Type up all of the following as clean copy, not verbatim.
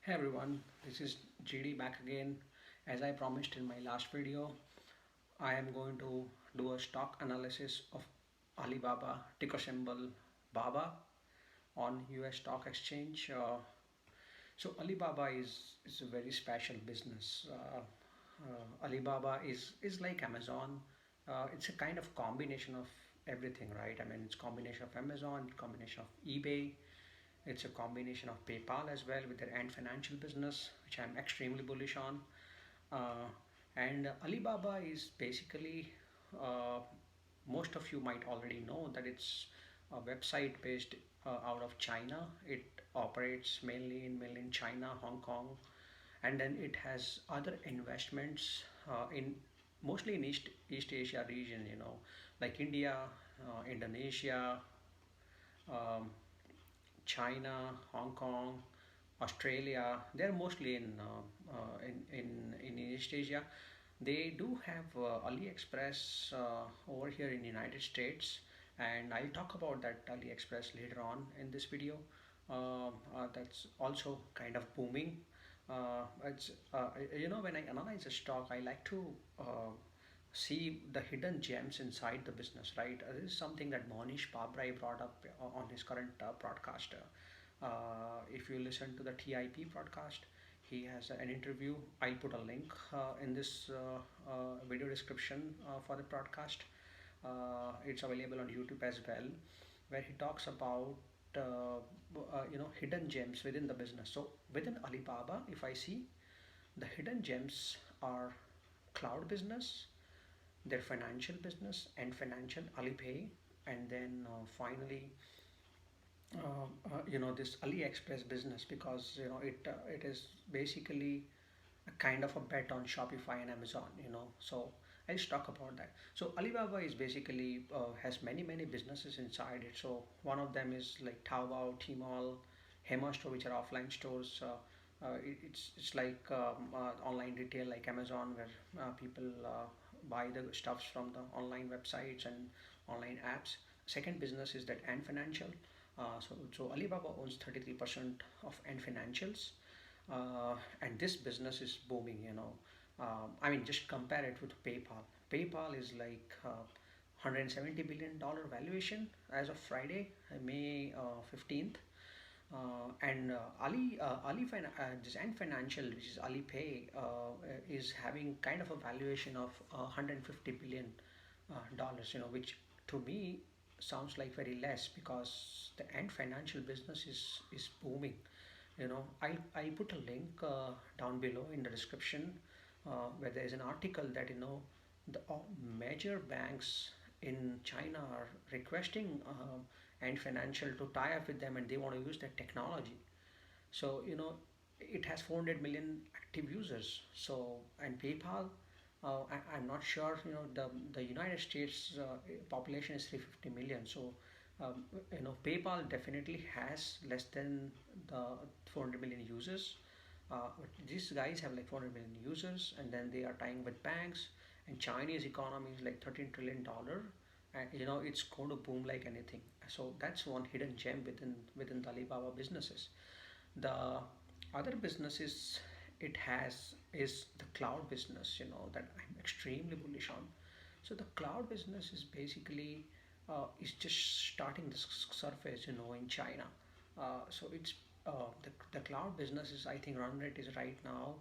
Hey everyone, this is GD back again. As I promised in my last video, I am going to do a stock analysis of Alibaba, ticker symbol BABA, on US stock exchange. So Alibaba is a very special business. Alibaba is like Amazon. It's a kind of combination of everything, right? I mean, it's combination of Amazon, combination of eBay, it's a combination of PayPal as well with their Ant Financial business, which I'm extremely bullish on. Uh, and Alibaba is basically, uh, most of you might already know that it's a website based out of China. It operates mainly in China, Hong Kong, and then it has other investments in mostly in East Asia region. Like India, Indonesia, um, China, Hong Kong, Australia. They're mostly in East Asia. They do have Aliexpress over here in the United States, and I'll talk about that Aliexpress later on in this video. That's also kind of booming. It's when I analyze a stock, I like to see the hidden gems inside the business, right? This is something that Mohnish Pabrai brought up on his current broadcast. If you listen to the TIP broadcast, he has an interview. I'll put a link in this video description for the broadcast. It's available on YouTube as well, where he talks about hidden gems within the business. So within Alibaba, if I see, the hidden gems are cloud business, their financial business and financial Alipay, and then finally this Aliexpress business, because it is basically a kind of a bet on Shopify and Amazon. So I'll just talk about that. So Alibaba is basically has many businesses inside it. So one of them is like Taobao, Tmall, Hema Store, which are offline stores. It's like online retail like Amazon, where people buy the stuffs from the online websites and online apps. Second business is that Ant Financial. So Alibaba owns 33% of Ant Financials, and this business is booming. I mean, just compare it with PayPal. PayPal is like $170 billion valuation as of Friday, May 15th. And this Ant Financial, which is Alipay, is having kind of a valuation of $150 billion, which to me sounds like very less, because the Ant Financial business is booming. I'll put a link down below in the description, where there is an article that the major banks in China are requesting Ant Financial to tie up with them, and they want to use their technology. So it has 400 million active users. So, and PayPal, I'm not sure. The United States population is 350 million. So PayPal definitely has less than the 400 million users. But these guys have like 400 million users, and then they are tying with banks. And Chinese economy is like $13 trillion, and it's going to boom like anything. So that's one hidden gem within the Alibaba businesses. The other businesses it has is the cloud business, that I'm extremely bullish on. So the cloud business is basically is just starting the surface, in China. So it's the cloud business is, I think, run rate is right now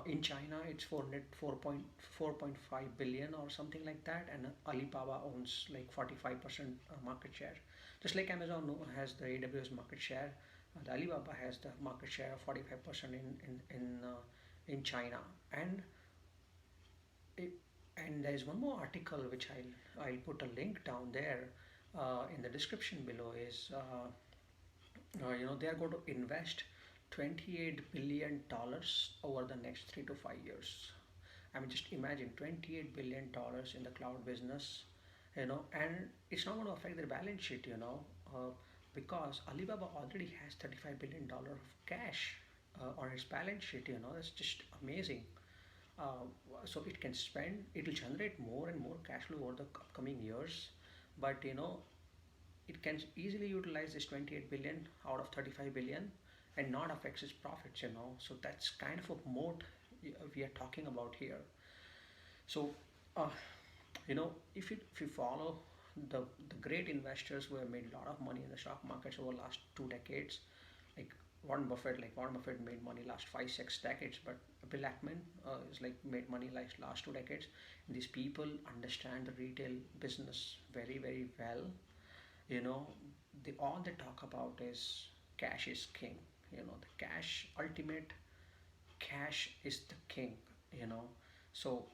in China it's 4.5 billion or something like that, and Alibaba owns like 45% market share. Just like Amazon has the AWS market share, the Alibaba has the market share of 45% in China. And it, and there is one more article which I'll put a link down there in the description below. Is they are going to invest $28 billion over the next 3 to 5 years. I mean, just imagine $28 billion in the cloud business, and it's not going to affect their balance sheet, because Alibaba already has $35 billion of cash on its balance sheet. That's just amazing. Uh, so it can spend, it will generate more and more cash flow over the upcoming years, but it can easily utilize this 28 billion out of 35 billion, and not affects its profits, So that's kind of a moat we are talking about here. So, uh, if you follow the the great investors who have made a lot of money in the stock markets over the last 2 decades, like Warren Buffett made money last 5 6 decades, but Bill Ackman is like made money like last 2 decades. These people understand the retail business very very well. You know, all they talk about is cash is king. The cash ultimate cash is the king. you know so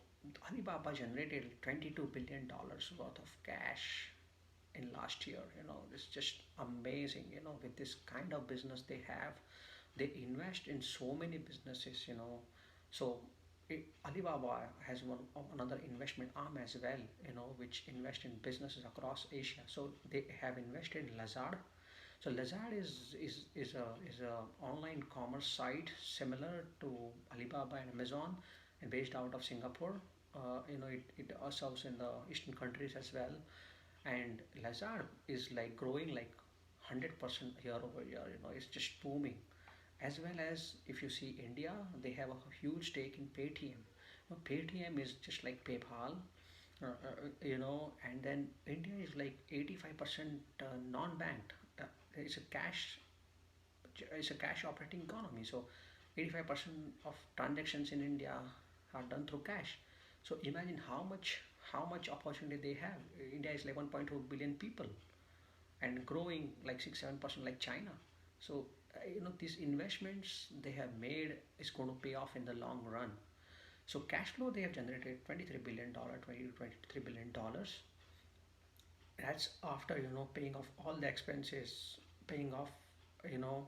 Alibaba generated $22 billion worth of cash in last year. It's just amazing. With this kind of business they have, they invest in so many businesses. So Alibaba has another investment arm as well, which invest in businesses across Asia. So they have invested in Lazard. So Lazard is a online commerce site similar to Alibaba and Amazon, and based out of Singapore. It serves in the Eastern countries as well, and Lazard is like growing like 100% year over year. It's just booming. As well as if you see India, they have a huge stake in Paytm. Paytm is just like PayPal, and then India is like 85% non-banked. It's a cash operating economy. So 85% of transactions in India are done through cash. So imagine how much opportunity they have. India is like 1.2 billion people and growing like 6 7% like China. So these investments they have made is going to pay off in the long run. So cash flow they have generated $23 billion, 20 to $23 billion. That's after paying off all the expenses, paying off you know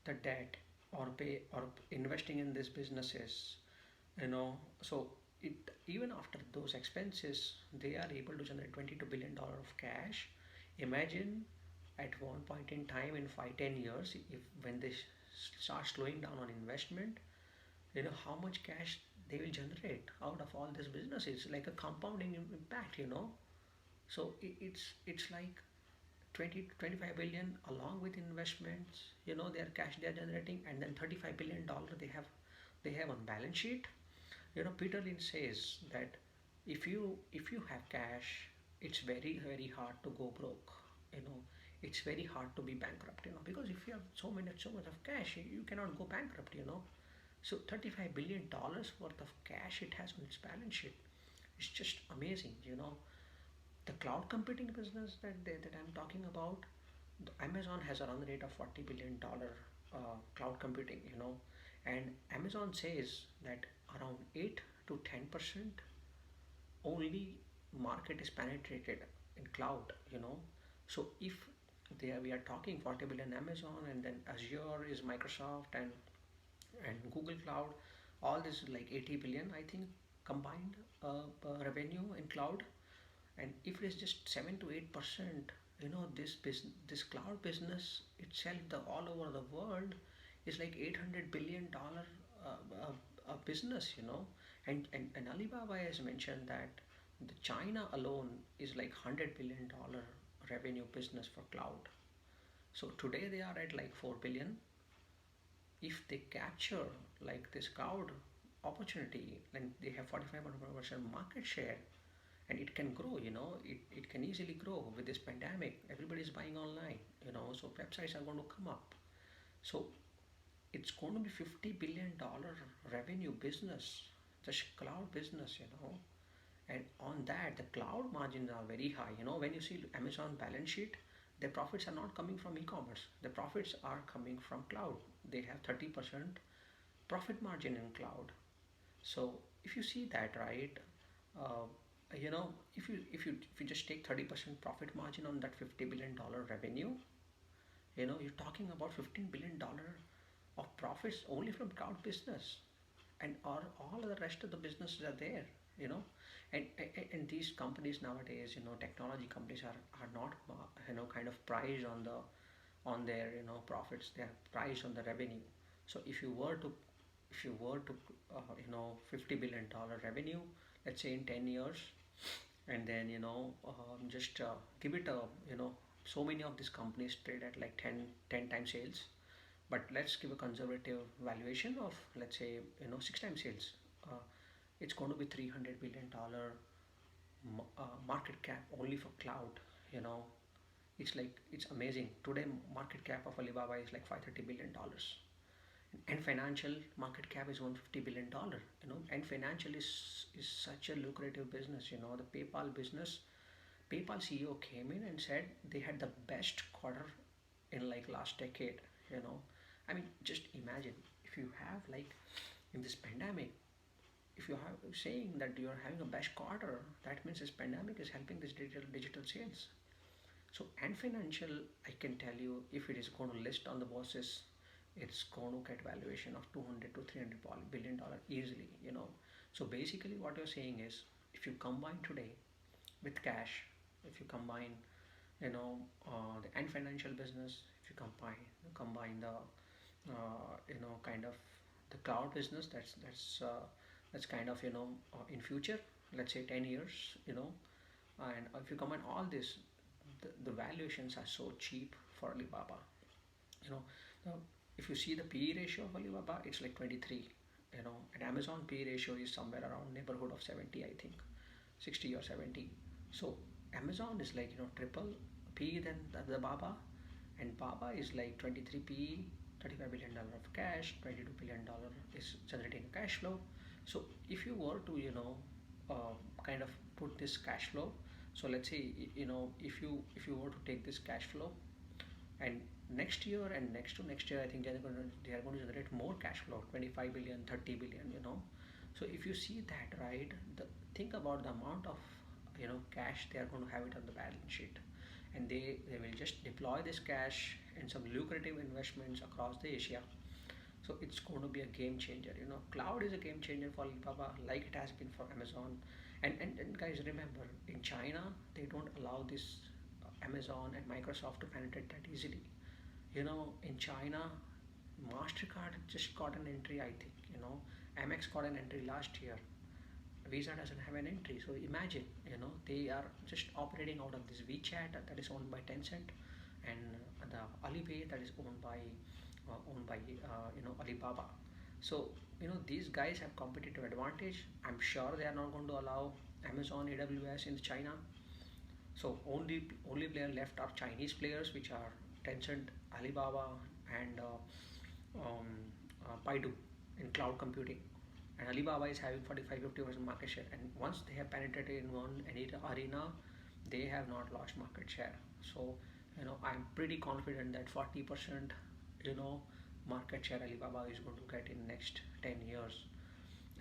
the debt, or pay or investing in these businesses. So it even after those expenses they are able to generate $22 billion of cash. Imagine at one point in time in 5 10 years, if when they start slowing down on investment, how much cash they will generate out of all this business. It's like a compounding impact. So it's like 20 to 25 billion along with investments, their cash they are generating, and then $35 billion they have on balance sheet. Peter Lynch says that if you have cash, it's very very hard to go broke. You know, it's very hard to be bankrupt. Because if you have so much of cash, you cannot go bankrupt. So $35 billion worth of cash it has on its balance sheet. It's just amazing. The cloud computing business that I'm talking about, Amazon has a run rate of $40 billion cloud computing, and Amazon says that around 8 to 10% only market is penetrated in cloud. So if we are talking 40 billion Amazon, and then Azure is Microsoft, and Google Cloud, all this is like 80 billion, I think, combined revenue in cloud. And if it is just 7 to 8%, this cloud business itself, the all over the world, is like $800 billion business. And Alibaba has mentioned that the China alone is like $100 billion revenue business for cloud. So today they are at like 4 billion. If they capture like this cloud opportunity, then they have 45% market share, and it can grow. It can easily grow. With this pandemic, everybody is buying online, so websites are going to come up. So it's going to be $50 billion revenue business, just cloud business. And on that the cloud margins are very high. When you see Amazon balance sheet, their profits are not coming from e-commerce, the profits are coming from cloud. They have 30% profit margin in cloud. So if you see that, right, uh, if you just take 30% profit margin on that $50 billion revenue, you're talking about $15 billion of profits only from cloud business, and all of the rest of the businesses are there. you know and these companies nowadays, technology companies are not kind of priced on their profits. They are priced on the revenue. So if you were to $50 billion revenue, let's say in 10 years, and then just give it a so many of these companies trade at like ten times sales. But let's give a conservative valuation of, let's say, 6 times sales. uh, it's going to be $300 billion market cap only for cloud. you know it's amazing. Today market cap of Alibaba is like $530 billion, and financial market cap is $150 billion. And financial is such a lucrative business. The PayPal CEO came in and said they had the best quarter in like last decade. you know I mean, just imagine, if you have like, in this pandemic, if you have saying that you are having a best quarter, that means this pandemic is helping this digital sales. So, and financial, I can tell you, if it is going to list on the bosses, it's going to get valuation of 200 to 300 billion dollar easily. So basically, what you're saying is, if you combine today with cash, if you combine, the and financial business, if you combine the, kind of the cloud business, that's kind of, in future, let's say 10 years, and if you combine all this, the valuations are so cheap for Alibaba. you know now, if you see the PE ratio of Alibaba, it's like 23. And Amazon PE ratio is somewhere around neighborhood of 70, I think, 60 or 70. So Amazon is like, triple PE than the Baba, and Baba is like 23 PE, $35 billion of cash, $22 billion is generating a cash flow. So if you were to, kind of put this cash flow, so let's say, if you were to take this cash flow, and next year and next to next year, I think they are going to generate more cash flow, 25 billion, 30 billion. So if you see that, right, think about the amount of, cash they are going to have it on the balance sheet, and they will just deploy this cash in some lucrative investments across the Asia. So it's going to be a game changer. Cloud is a game changer for Alibaba, like it has been for Amazon. And guys, remember, in China, they don't allow this Amazon and Microsoft to penetrate that easily. In China, Mastercard just got an entry, I think. Amex got an entry last year. Visa doesn't have an entry. So imagine, they are just operating out of this WeChat that is owned by Tencent, and the Alipay that is owned by Alibaba. So these guys have competitive advantage. I'm sure they are not going to allow Amazon AWS in China. So only player left are Chinese players, which are Tencent, Alibaba, and um, Baidu in cloud computing. And Alibaba is having 45-50% market share. And once they have penetrated in one any arena, they have not lost market share. So I'm pretty confident that 40%, you know market share Alibaba is going to get in next 10 years.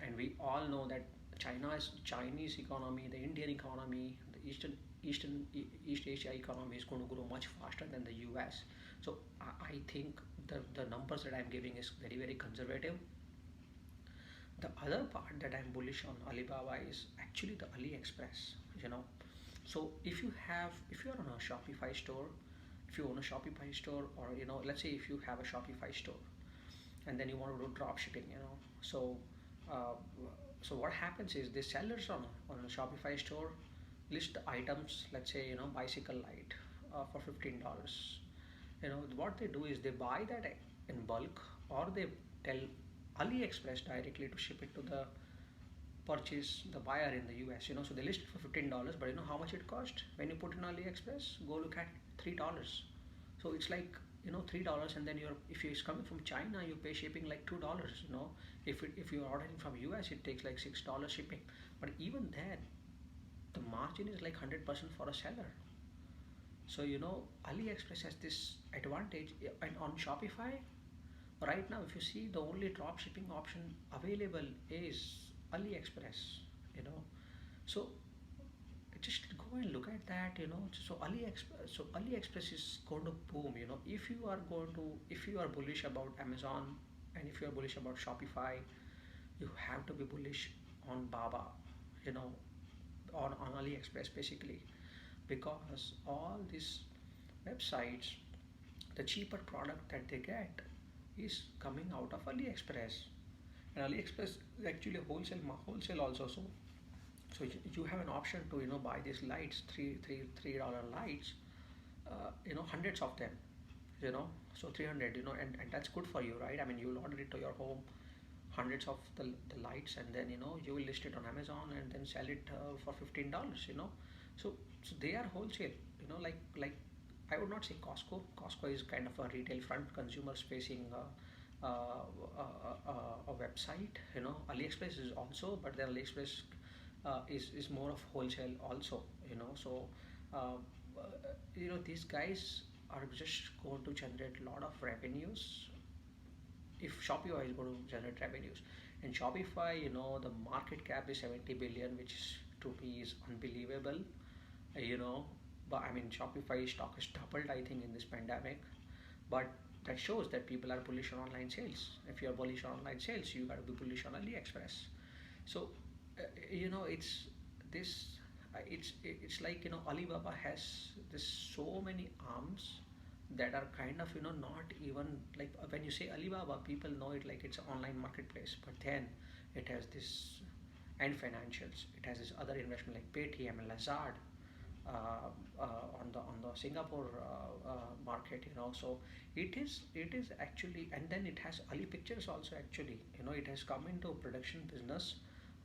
And we all know that Chinese economy, the Indian economy, the East Asia economy is going to grow much faster than the US. So I think the numbers that I'm giving is very, very conservative. The other part that I'm bullish on Alibaba is actually the Aliexpress. You know, so if you are on a Shopify store, if you own a Shopify store, or let's say if you have a Shopify store, and then you want to do drop shipping, so uh, so what happens is the sellers on a Shopify store list the items, let's say, bicycle light for $15. What they do is they buy that in bulk, or they tell AliExpress directly to ship it to the purchase the buyer in the US. So they list it for $15, but you know how much it cost when you put in AliExpress? Go look at $3. So it's like, $3, and then if it's coming from China, you pay shipping like $2. If you're ordering from US, it takes like $6 shipping. But even then, the margin is like 100% for a seller. So AliExpress has this advantage. And on Shopify right now, if you see, the only drop shipping option available is AliExpress. you know so just go and look at that. So AliExpress is going to boom. If you are bullish about Amazon, and if you are bullish about Shopify, you have to be bullish on Baba, you know on AliExpress, basically, because all these websites, the cheaper product that they get is coming out of AliExpress. And AliExpress is actually a wholesale also. So you have an option to buy these lights, $3 lights, hundreds of them. So 300, and that's good for you, right? I mean, you'll order it to your home, hundreds of the lights, and then you will list it on Amazon and then sell it for $15. So they are wholesale, like I would not say Costco is kind of a retail front, consumers facing a website. Aliexpress is also, but then Aliexpress is more of wholesale also. So uh, these guys are just going to generate a lot of revenues if Shopify is going to generate revenues. And Shopify, the market cap is 70 billion, which to me is unbelievable. You know, but I mean, Shopify stock has doubled, I think, in this pandemic. But that shows that people are bullish on online sales. If you are bullish on online sales, you got to be bullish on AliExpress. So, it's this. It's like Alibaba has this so many arms that are kind of not even like when you say Alibaba, people know it like it's an online marketplace, but then it has this and financials. It has this other investment like Paytm and Lazard uh, on the Singapore market. So it is actually, and then it has Ali Pictures also actually. It has come into production business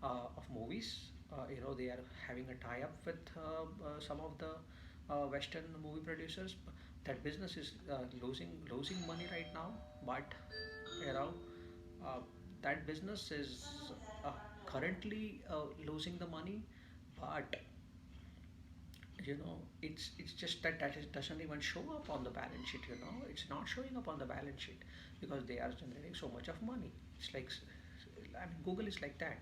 of movies. They are having a tie-up with some of the Western movie producers. That business is losing money right now, but you know uh, that business is uh, currently losing the money, but it's just that doesn't even show up on the balance sheet. It's not showing up on the balance sheet because they are generating so much of money. It's like, I mean, Google is like that.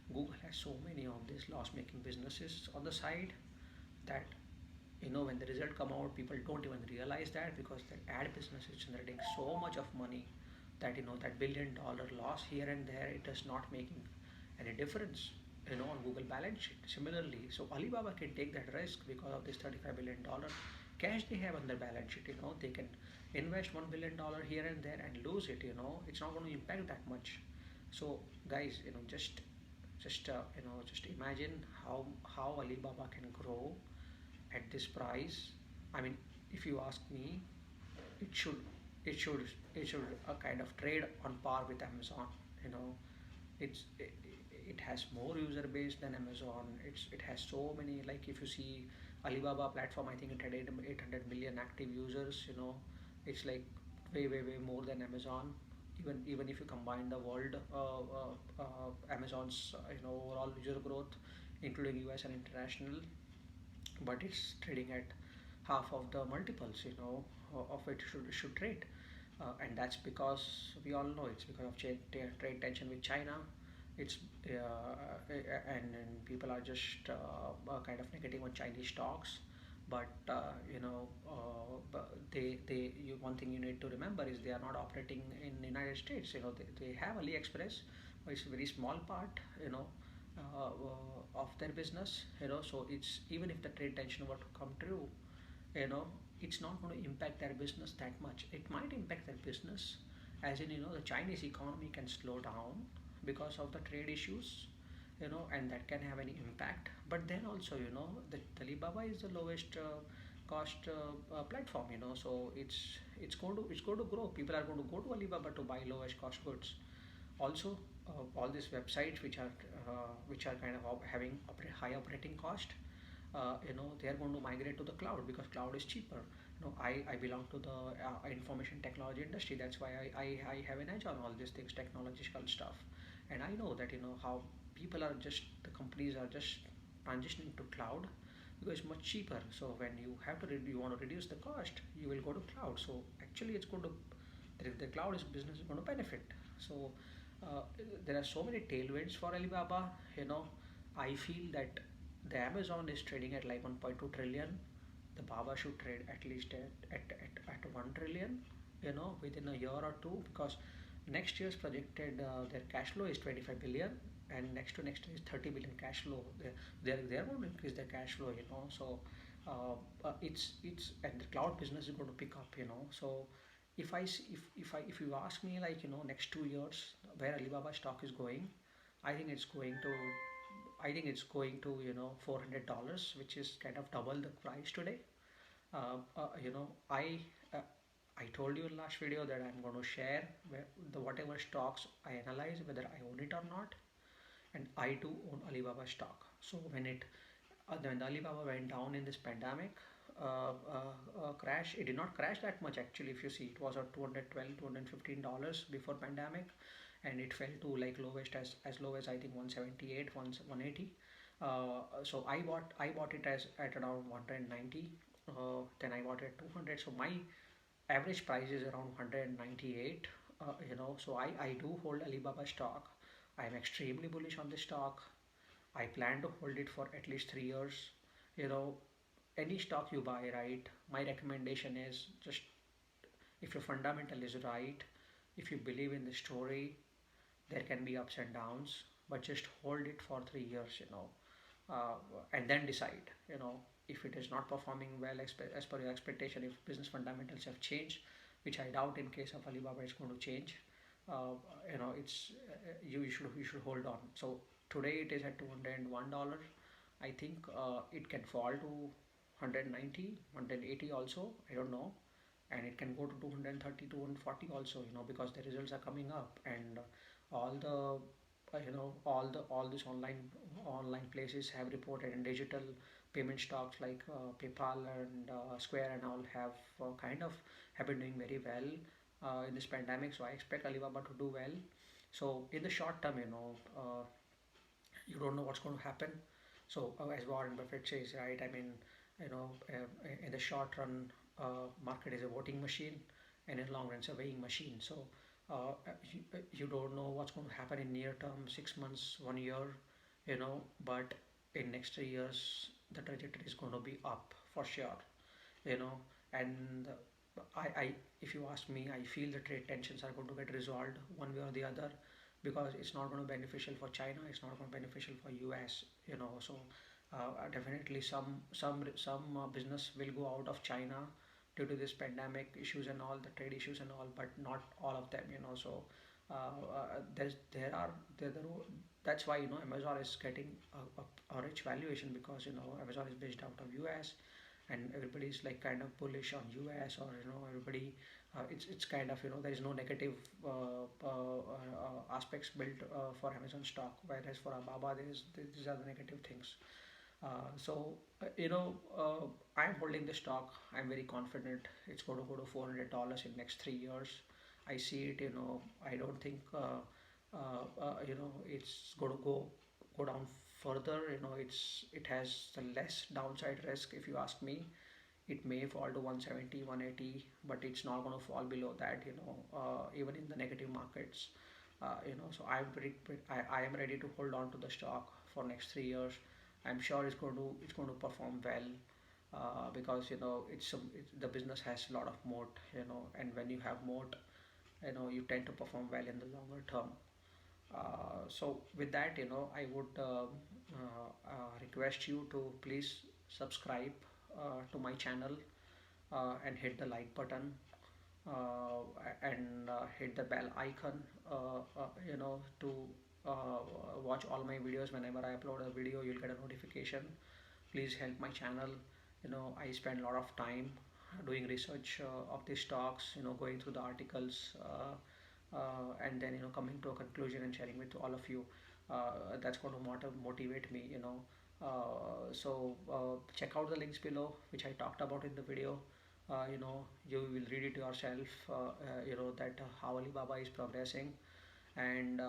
Google has so many of these loss making businesses on the side that when the result come out, people don't even realize that because the ad business is generating so much of money that that $1 billion loss here and there, it is not making any difference on Google balance sheet. Similarly, so Alibaba can take that risk because of this $35 billion cash they have on their balance sheet. They can invest $1 billion here and there and lose it. It's not going to impact that much. So guys, just imagine how Alibaba can grow at this price. I mean, if you ask me, it should it should it should kind of trade on par with Amazon. You know, it has more user base than Amazon. It has so many, like if you see Alibaba platform, I think it had 800 million active users. It's like way more than Amazon. Even if you combine the world, Amazon's overall user growth, including US and international, but it's trading at half of the multiples of it should trade. And that's because we all know it's because of trade tension with China. It's and people are just kind of negative on Chinese stocks. But one thing you need to remember is they are not operating in the United States. They have AliExpress, but it's a very small part. Of their business. So it's, even if the trade tension were to come true, you know it's not going to impact their business that much. It might impact their business, as in the Chinese economy can slow down because of the trade issues, and that can have any impact. But then also, the Alibaba is the lowest cost platform. So it's going to grow. People are going to go to Alibaba to buy lowest cost goods. Also, all these websites which are kind of having high operating cost, they are going to migrate to the cloud because cloud is cheaper. I belong to the information technology industry. That's why I have an edge on all these things, technological stuff. And I know that how the companies are just transitioning to cloud because it's much cheaper. So when you want to reduce the cost, you will go to cloud. So actually it's going to, the cloud is business is going to benefit. So uh, there are so many tailwinds for Alibaba. I feel that the Amazon is trading at like 1.2 trillion. The Baba should trade at least at 1 trillion, within a year or two, because next year's projected their cash flow is 25 billion, and next to next year is 30 billion cash flow. They're going to increase their cash flow. So it's and the cloud business is going to pick up. So if you ask me, like, next 2 years where Alibaba stock is going, I think it's going to $400, which is kind of double the price today. uh, uh, you know I uh, I told you in last video that I'm going to share the whatever stocks I analyze whether I own it or not, and I do own Alibaba stock. So when the Alibaba went down in this pandemic crash, it did not crash that much actually. If you see, it was at 212 $215 before pandemic, and it fell to like lowest as low as I think 178 180. So I bought it as at around 190. Then I bought it at 200. So my average price is around 198. So I do hold Alibaba stock. I am extremely bullish on this stock. I plan to hold it for at least 3 years. You know, any stock you buy, right? My recommendation is just, if your fundamental is right, if you believe in the story, there can be ups and downs, but just hold it for 3 years, uh, and then decide, if it is not performing well as per your expectation, if business fundamentals have changed, which I doubt in case of Alibaba it's going to change. Uh, it's you should hold on. So today it is at $201. I think it can fall to 190, 180 also. I don't know, and it can go to 230, 240 also. Because the results are coming up, and all the all these online places have reported, and digital payment stocks like PayPal and Square and all have been doing very well in this pandemic. So I expect Alibaba to do well. So in the short term, you don't know what's going to happen. So as Warren Buffett says, right? I mean, in the short run, market is a voting machine, and in long run, it's a weighing machine. So you don't know what's going to happen in near term, 6 months, 1 year, but in next 3 years, the trajectory is going to be up for sure, you know. And if you ask me, I feel the trade tensions are going to get resolved one way or the other, because it's not going to be beneficial for China, it's not going to be beneficial for US, So definitely some business will go out of China due to this pandemic issues and all the trade issues and all, but not all of them, So there are that's why Amazon is getting a rich valuation, because Amazon is based out of US, and everybody is like kind of bullish on US, or everybody, it's kind of, there is no negative aspects built for Amazon stock, whereas for Alibaba these are the negative things. I'm holding the stock. I'm very confident it's going to go to $400 in next 3 years. I see it. I don't think it's going to go down further. It has the less downside risk, if you ask me. It may fall to 170, 180, but it's not going to fall below that. Even in the negative markets. So I am ready to hold on to the stock for next 3 years. I'm sure it's going to perform well, because the business has a lot of moat, and when you have moat, you tend to perform well in the longer term. So with that, I would request you to please subscribe to my channel, and hit the like button, uh, and hit the bell icon, to watch all my videos. Whenever I upload a video, you'll get a notification. Please help my channel. I spend a lot of time doing research of these stocks, going through the articles, and then coming to a conclusion and sharing with all of you. That's going to motivate me. Check out the links below, which I talked about in the video. You will read it yourself. That how Alibaba is progressing, and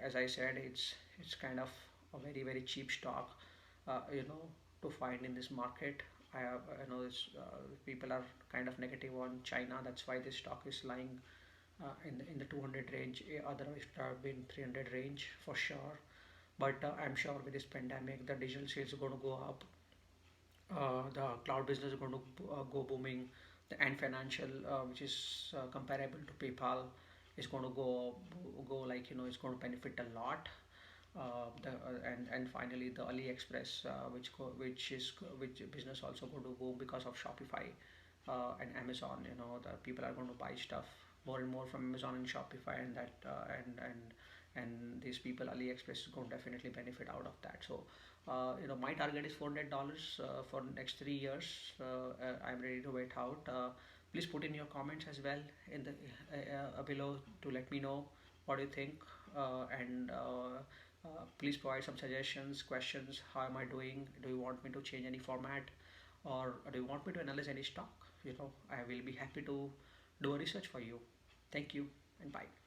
as I said, it's kind of a very very cheap stock, to find in this market. I know this, people are kind of negative on China. That's why this stock is lying in the 200 range. Otherwise, it would have been 300 range for sure. But I'm sure with this pandemic, the digital sales are going to go up. The cloud business is going to go booming. The Ant Financial, which is comparable to PayPal, is going to go like, it's going to benefit a lot. And finally the Aliexpress, which business also going to go because of Shopify and Amazon. The people are going to buy stuff more and more from Amazon and Shopify, and that and these people, Aliexpress is going to definitely benefit out of that. So my target is $400 for next 3 years. I'm ready to wait out. Please put in your comments as well in the below to let me know what you think, and please provide some suggestions, questions. How am I doing? Do you want me to change any format, or do you want me to analyze any stock? I will be happy to do a research for you. Thank you and bye.